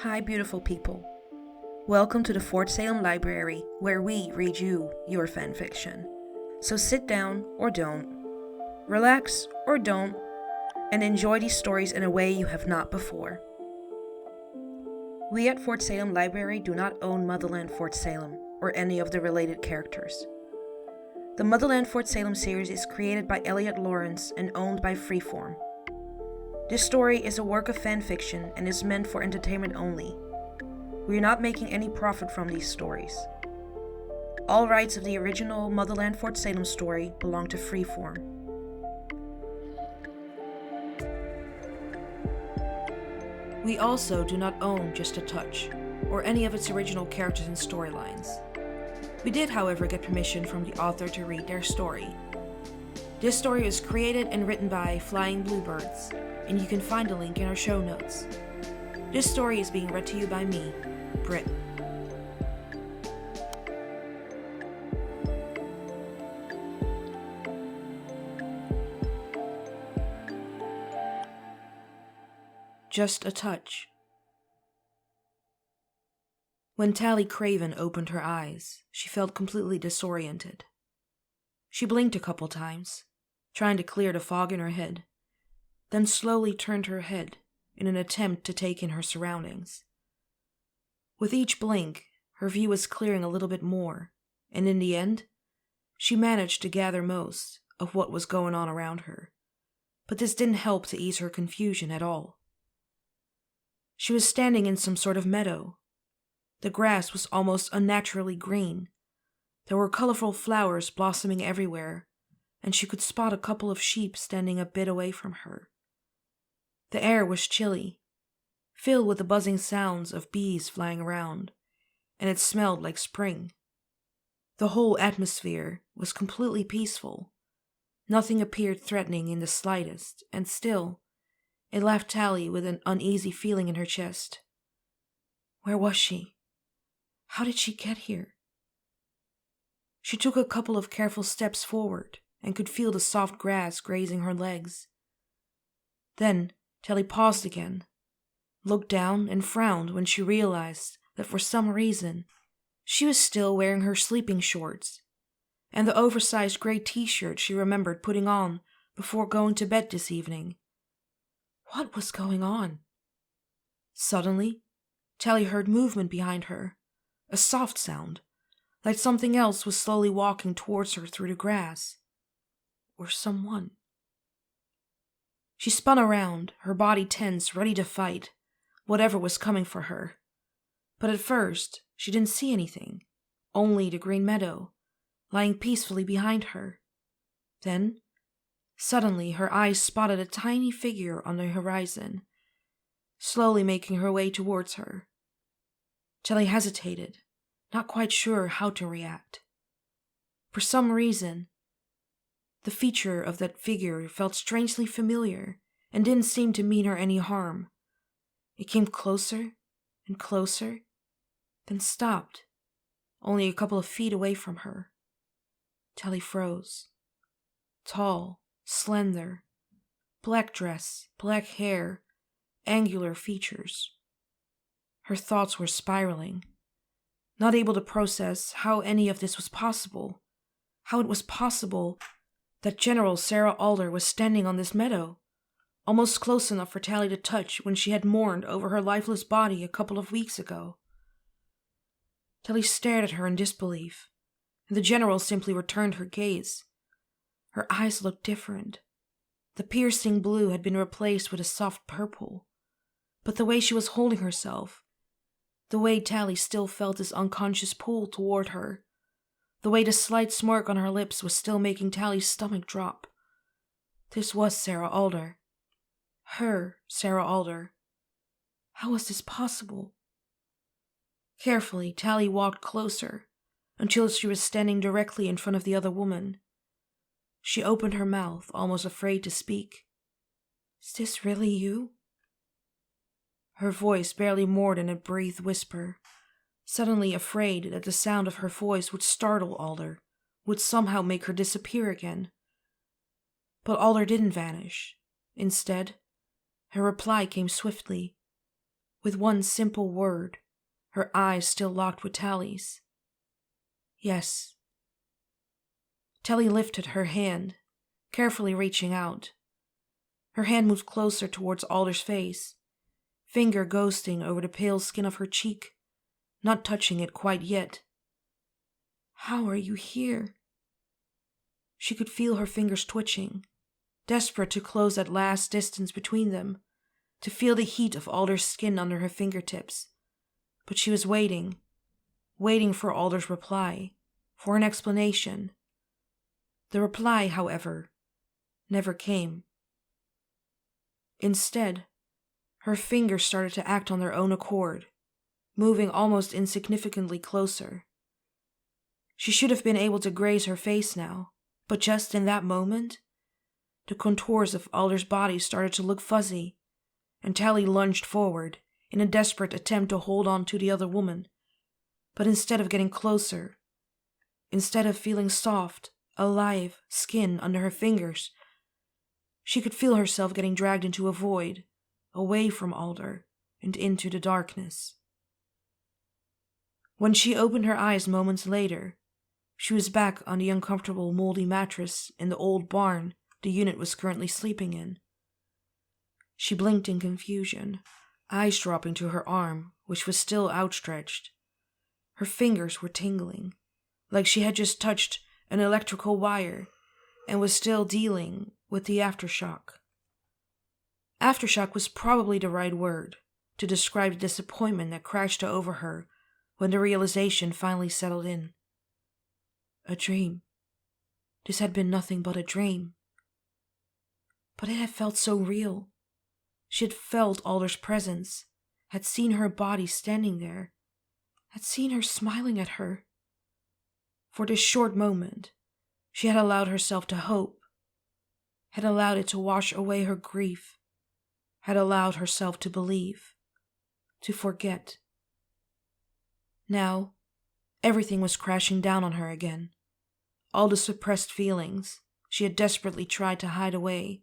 Hi, beautiful people. Welcome to the Fort Salem Library, where we read you your fanfiction. So sit down or don't, relax or don't, and enjoy these stories in a way you have not before. We at Fort Salem Library do not own Motherland Fort Salem or any of the related characters. The Motherland Fort Salem series is created by Elliot Lawrence and owned by Freeform. This story is a work of fanfiction and is meant for entertainment only. We are not making any profit from these stories. All rights of the original Motherland Fort Salem story belong to Freeform. We also do not own Just a Touch, or any of its original characters and storylines. We did, however, get permission from the author to read their story. This story is created and written by FlyingBlueBirds, and you can find a link in our show notes. This story is being read to you by me, Britt. Just a Touch. When Tally Craven opened her eyes, she felt completely disoriented. She blinked a couple times, trying to clear the fog in her head, then slowly turned her head in an attempt to take in her surroundings. With each blink, her view was clearing a little bit more, and in the end, she managed to gather most of what was going on around her, but this didn't help to ease her confusion at all. She was standing in some sort of meadow. The grass was almost unnaturally green. There were colorful flowers blossoming everywhere, and she could spot a couple of sheep standing a bit away from her. The air was chilly, filled with the buzzing sounds of bees flying around, and it smelled like spring. The whole atmosphere was completely peaceful. Nothing appeared threatening in the slightest, and still, it left Tally with an uneasy feeling in her chest. Where was she? How did she get here? She took a couple of careful steps forward and could feel the soft grass grazing her legs. Then Tally paused again, looked down and frowned when she realized that for some reason she was still wearing her sleeping shorts and the oversized gray t-shirt she remembered putting on before going to bed this evening. What was going on? Suddenly, Tally heard movement behind her, a soft sound, like something else was slowly walking towards her through the grass. Or someone. She spun around, her body tense, ready to fight whatever was coming for her. But at first, she didn't see anything, only the green meadow, lying peacefully behind her. Then, suddenly, her eyes spotted a tiny figure on the horizon, slowly making her way towards her. Tally hesitated, not quite sure how to react. For some reason, the feature of that figure felt strangely familiar and didn't seem to mean her any harm. It came closer and closer, then stopped, only a couple of feet away from her. Tally froze. Tall, slender, black dress, black hair, angular features. Her thoughts were spiraling, not able to process how any of this was possible, how it was possible that General Sarah Alder was standing on this meadow, almost close enough for Tally to touch when she had mourned over her lifeless body a couple of weeks ago. Tally stared at her in disbelief, and the General simply returned her gaze. Her eyes looked different. The piercing blue had been replaced with a soft purple, but the way she was holding herself, the way Tally still felt this unconscious pull toward her, the way the slight smirk on her lips was still making Tally's stomach drop. This was Sarah Alder. Her Sarah Alder. How was this possible? Carefully, Tally walked closer until she was standing directly in front of the other woman. She opened her mouth, almost afraid to speak. Is this really you? Her voice barely more than a breathed whisper, suddenly afraid that the sound of her voice would startle Alder, would somehow make her disappear again. But Alder didn't vanish. Instead, her reply came swiftly. with one simple word, her eyes still locked with Tally's. Yes. Tally lifted her hand, carefully reaching out. Her hand moved closer towards Alder's face, finger ghosting over the pale skin of her cheek, not touching it quite yet. How are you here? She could feel her fingers twitching, desperate to close that last distance between them, to feel the heat of Alder's skin under her fingertips. But she was waiting for Alder's reply, for an explanation. The reply, however, never came. Instead, her fingers started to act on their own accord, moving almost insignificantly closer. She should have been able to graze her face now, but just in that moment, the contours of Alder's body started to look fuzzy, and Tally lunged forward in a desperate attempt to hold on to the other woman. But instead of getting closer, instead of feeling soft, alive skin under her fingers, she could feel herself getting dragged into a void, away from Alder and into the darkness. When she opened her eyes moments later, she was back on the uncomfortable moldy mattress in the old barn the unit was currently sleeping in. She blinked in confusion, eyes dropping to her arm, which was still outstretched. Her fingers were tingling, like she had just touched an electrical wire and was still dealing with the aftershock. Aftershock was probably the right word to describe the disappointment that crashed over her when the realization finally settled in. A dream. This had been nothing but a dream. But it had felt so real. She had felt Alder's presence, had seen her body standing there, had seen her smiling at her. For this short moment, she had allowed herself to hope, had allowed it to wash away her grief, had allowed herself to believe, to forget. Now, everything was crashing down on her again. All the suppressed feelings she had desperately tried to hide away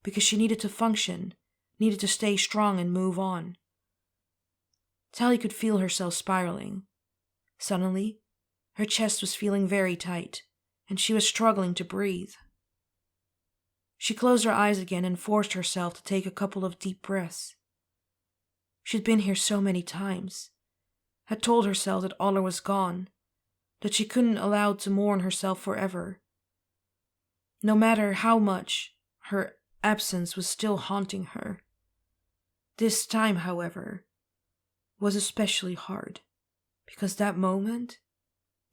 because she needed to function, needed to stay strong and move on. Tally could feel herself spiraling. Suddenly, her chest was feeling very tight, and she was struggling to breathe. She closed her eyes again and forced herself to take a couple of deep breaths. She'd been here so many times, had told herself that Alder was gone, that she couldn't allow to mourn herself forever. No matter how much, her absence was still haunting her. This time, however, was especially hard, because that moment,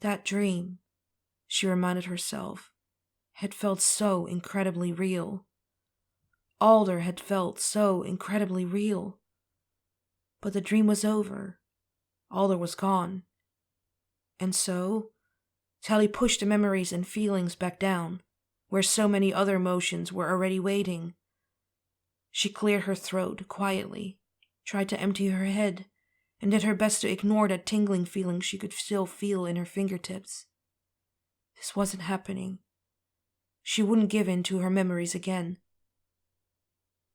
that dream, she reminded herself, had felt so incredibly real. Alder had felt so incredibly real. But the dream was over. Alder was gone. And so, Tally pushed the memories and feelings back down, where so many other emotions were already waiting. She cleared her throat quietly, tried to empty her head, and did her best to ignore that tingling feeling she could still feel in her fingertips. This wasn't happening. She wouldn't give in to her memories again.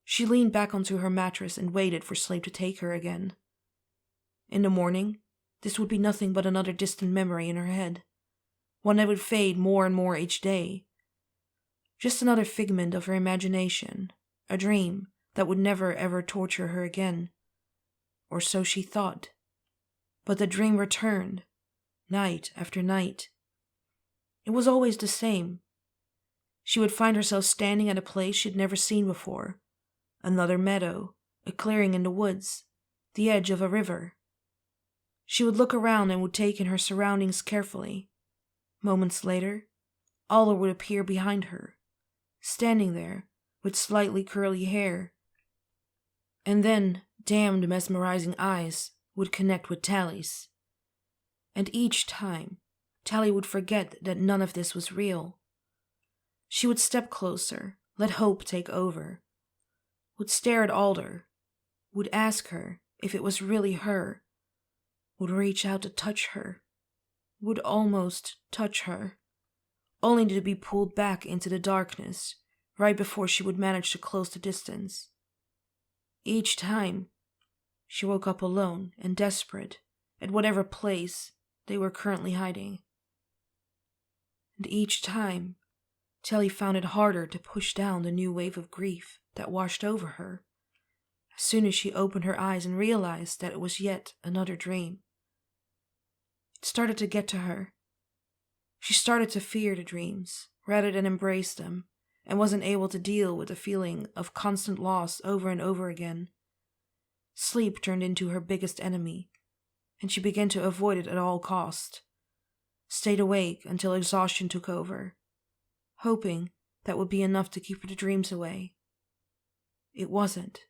She leaned back onto her mattress and waited for sleep to take her again. In the morning, this would be nothing but another distant memory in her head, one that would fade more and more each day. Just another figment of her imagination, a dream that would never ever torture her again. Or so she thought. But the dream returned, night after night. It was always the same. She would find herself standing at a place she'd never seen before. Another meadow, a clearing in the woods, the edge of a river. She would look around and would take in her surroundings carefully. Moments later, Alder would appear behind her, standing there with slightly curly hair. And then damned mesmerizing eyes would connect with Tally's. And each time, Tally would forget that none of this was real. She would step closer, let hope take over, would stare at Alder, would ask her if it was really her, would reach out to touch her, would almost touch her, only to be pulled back into the darkness right before she would manage to close the distance. Each time, she woke up alone and desperate at whatever place they were currently hiding. And each time, Telly found it harder to push down the new wave of grief that washed over her as soon as she opened her eyes and realized that it was yet another dream. It started to get to her. She started to fear the dreams rather than embrace them, and wasn't able to deal with the feeling of constant loss over and over again. Sleep turned into her biggest enemy, and she began to avoid it at all costs. Stayed awake until exhaustion took over, hoping that would be enough to keep the dreams away. It wasn't.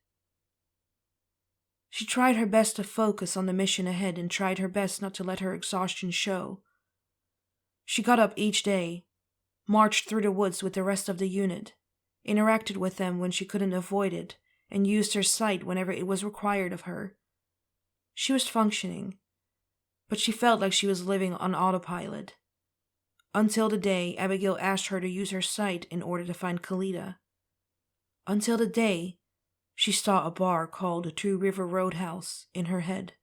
She tried her best to focus on the mission ahead and tried her best not to let her exhaustion show. She got up each day, marched through the woods with the rest of the unit, interacted with them when she couldn't avoid it, and used her sight whenever it was required of her. She was functioning, but she felt like she was living on autopilot. Until the day Abigail asked her to use her sight in order to find Kalida. Until the day she saw a bar called the Two River Roadhouse in her head.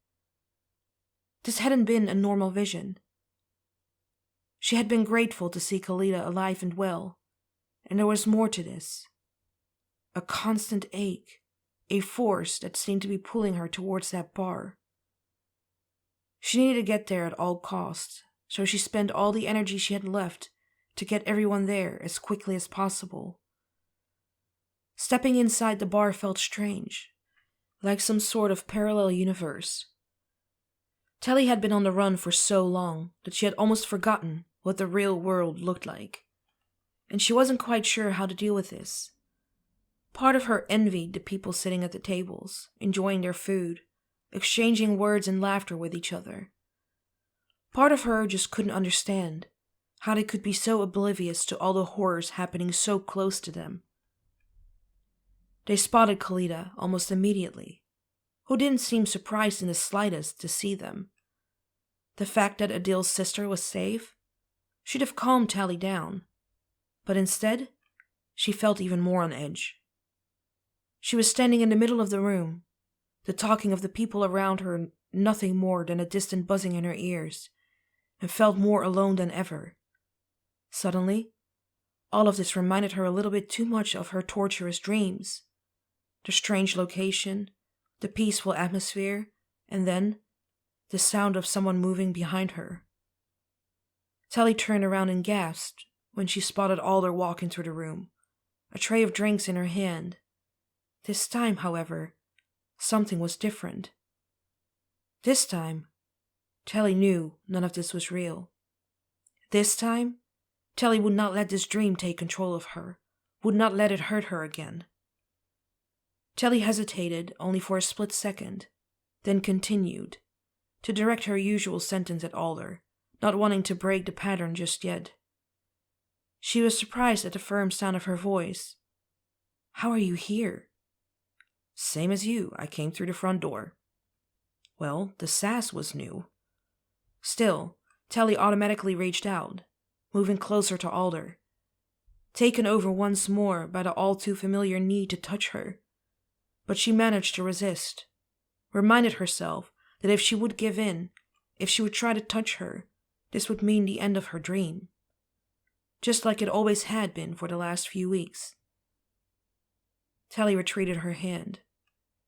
This hadn't been a normal vision. She had been grateful to see Kalida alive and well, and there was more to this. A constant ache, a force that seemed to be pulling her towards that bar. She needed to get there at all costs, so she spent all the energy she had left to get everyone there as quickly as possible. Stepping inside the bar felt strange, like some sort of parallel universe. Telly had been on the run for so long that she had almost forgotten what the real world looked like, and she wasn't quite sure how to deal with this. Part of her envied the people sitting at the tables, enjoying their food, exchanging words and laughter with each other. Part of her just couldn't understand how they could be so oblivious to all the horrors happening so close to them. They spotted Kalida almost immediately, who didn't seem surprised in the slightest to see them. The fact that Adil's sister was safe should have calmed Tally down, but instead, she felt even more on edge. She was standing in the middle of the room, the talking of the people around her nothing more than a distant buzzing in her ears, and felt more alone than ever. Suddenly, all of this reminded her a little bit too much of her torturous dreams. The strange location, the peaceful atmosphere, and then the sound of someone moving behind her. Tally turned around and gasped when she spotted Alder walk into the room, a tray of drinks in her hand. This time, however, something was different. This time, Tally knew none of this was real. This time, Tally would not let this dream take control of her, would not let it hurt her again. Tally hesitated only for a split second, then continued, to direct her usual sentence at Alder, not wanting to break the pattern just yet. She was surprised at the firm sound of her voice. "How are you here?" "Same as you. I came through the front door." Well, the sass was new. Still, Tally automatically reached out, moving closer to Alder, taken over once more by the all-too-familiar need to touch her. But she managed to resist, reminded herself that if she would give in, if she would try to touch her, this would mean the end of her dream. Just like it always had been for the last few weeks. Tally retreated her hand.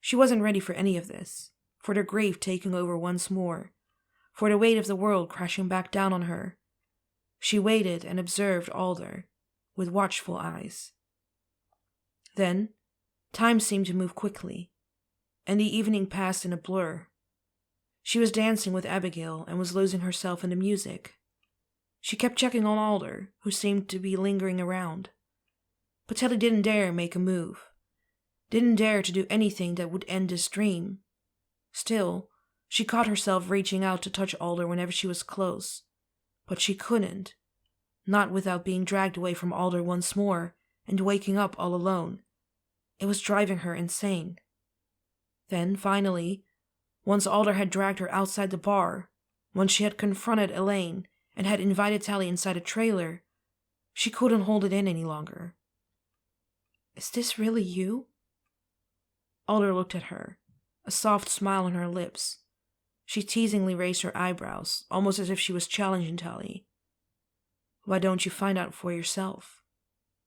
She wasn't ready for any of this, for the grief taking over once more, for the weight of the world crashing back down on her. She waited and observed Alder, with watchful eyes. Then, time seemed to move quickly, and the evening passed in a blur. She was dancing with Abigail and was losing herself in the music. She kept checking on Alder, who seemed to be lingering around. But Tally didn't dare make a move, didn't dare to do anything that would end this dream. Still, she caught herself reaching out to touch Alder whenever she was close, but she couldn't, not without being dragged away from Alder once more and waking up all alone. It was driving her insane. Then, finally, once Alder had dragged her outside the bar, once she had confronted Elaine and had invited Tally inside a trailer, she couldn't hold it in any longer. "Is this really you?" Alder looked at her, a soft smile on her lips. She teasingly raised her eyebrows, almost as if she was challenging Tally. "Why don't you find out for yourself?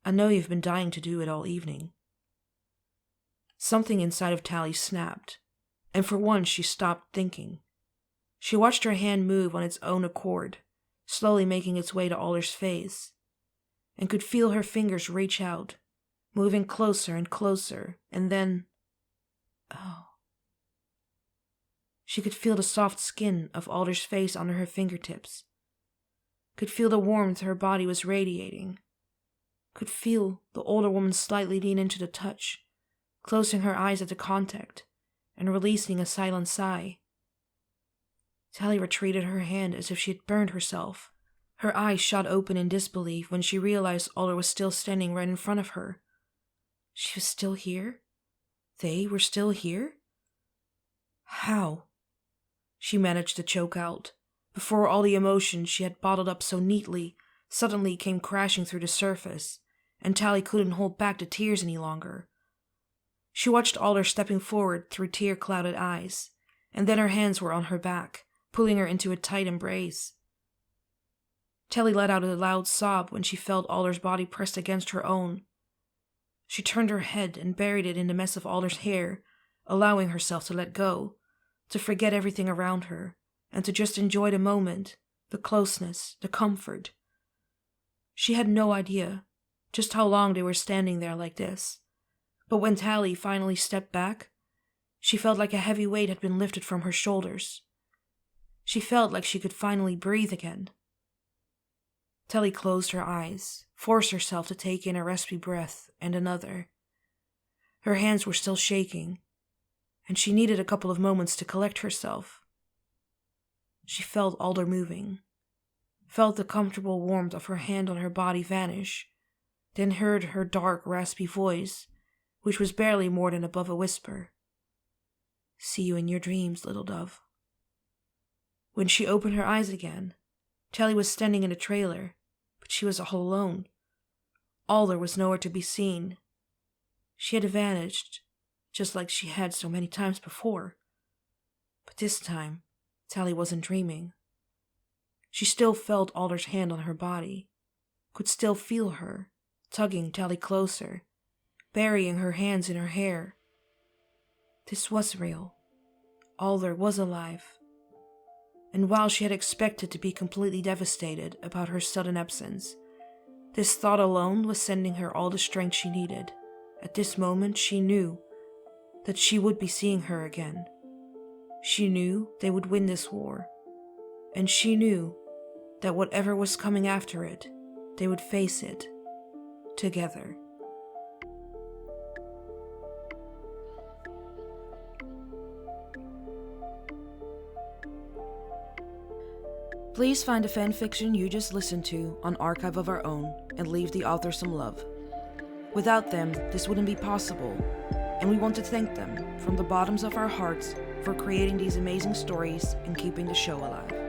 I know you've been dying to do it all evening." Something inside of Tally snapped, and for once she stopped thinking. She watched her hand move on its own accord, slowly making its way to Alder's face, and could feel her fingers reach out, moving closer and closer, and then... oh. She could feel the soft skin of Alder's face under her fingertips, could feel the warmth her body was radiating, could feel the older woman slightly lean into the touch, closing her eyes at the contact, and releasing a silent sigh. Tally retreated her hand as if she had burned herself. Her eyes shot open in disbelief when she realized Alder was still standing right in front of her. She was still here? They were still here? How? She managed to choke out, before all the emotions she had bottled up so neatly suddenly came crashing through the surface, and Tally couldn't hold back the tears any longer. She watched Alder stepping forward through tear-clouded eyes, and then her hands were on her back, pulling her into a tight embrace. Tally let out a loud sob when she felt Alder's body pressed against her own. She turned her head and buried it in the mess of Alder's hair, allowing herself to let go, to forget everything around her, and to just enjoy the moment, the closeness, the comfort. She had no idea just how long they were standing there like this, but when Tally finally stepped back, she felt like a heavy weight had been lifted from her shoulders. She felt like she could finally breathe again. Tally closed her eyes, forced herself to take in a raspy breath and another. Her hands were still shaking, and she needed a couple of moments to collect herself. She felt Alder moving, felt the comfortable warmth of her hand on her body vanish, then heard her dark, raspy voice, which was barely more than above a whisper. "See you in your dreams, little dove." When she opened her eyes again, Tally was standing in the trailer, but she was all alone. Alder was nowhere to be seen. She had vanished, just like she had so many times before. But this time, Tally wasn't dreaming. She still felt Alder's hand on her body, could still feel her, tugging Tally closer, burying her hands in her hair. This was real. Alder was alive. And while she had expected to be completely devastated about her sudden absence, this thought alone was sending her all the strength she needed. At this moment, she knew that she would be seeing her again. She knew they would win this war. And she knew that whatever was coming after it, they would face it together. Please find the fanfiction you just listened to on Archive of Our Own and leave the author some love. Without them, this wouldn't be possible, and we want to thank them from the bottoms of our hearts for creating these amazing stories and keeping the show alive.